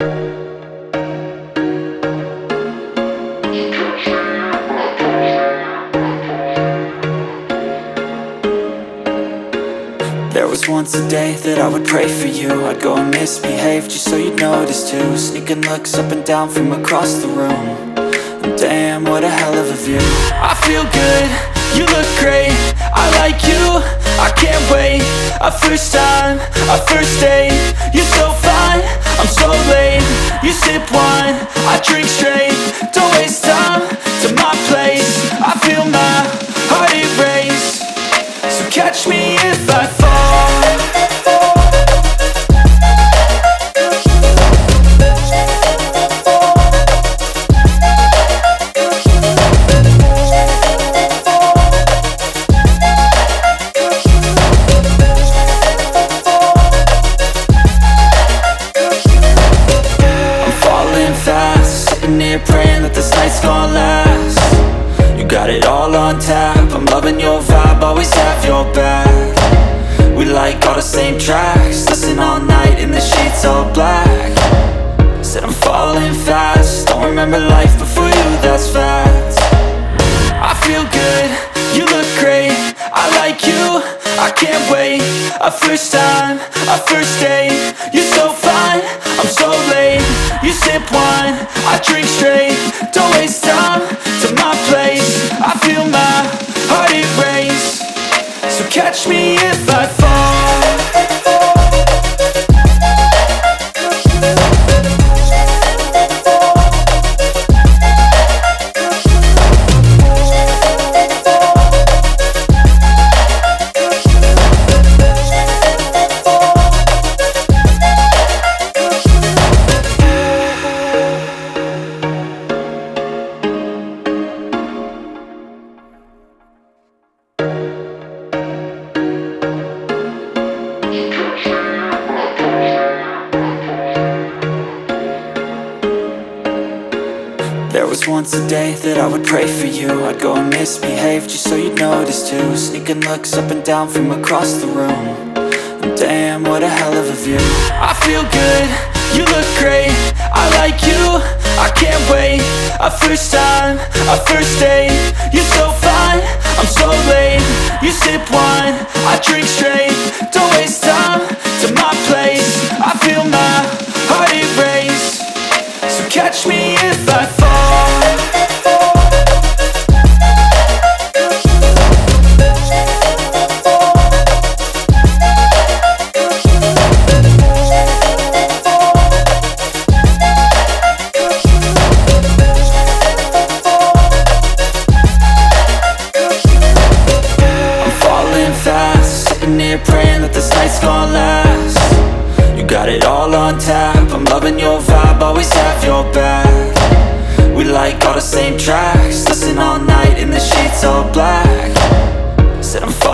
There was once a day that I would pray for you. I'd go and misbehave just so you'd notice too. Sneaking looks up and down from across the room. And damn, what a hell of a view. I feel good, you look great, I like you, I can't wait. A first time, a first date. You're so fine, I'm so late. You sip wine, I drink straight. Don't waste time to my place. I feel my heart erase. So catch me if I fall. Praying that this night's gonna last. You got it all on tap, I'm loving your vibe, always have your back. We like all the same tracks, listen all night in the sheets all black. Said I'm falling fast, don't remember life before you, that's fact. I feel good, you look great, I like you, I can't wait. A first time, a first date. You're so fine, I'm so late. You sip wine, I drink straight. Don't waste time to my place. I feel my heart erase. So catch me if I fall. There was once a day that I would pray for you. I'd go and misbehave just so you'd notice too. Sneaking looks up and down from across the room. And damn, what a hell of a view. I feel good, you look great, I like you, I can't wait. A first time, a first date. You're so fine, I'm so late. You sip wine, I drink straight. Don't waste time to my place. I feel my heart erase. So catch me if I fall. Praying that this night's gonna last. You got it all on tap, I'm loving your vibe, always have your back. We like all the same tracks, listen all night in the sheets all black.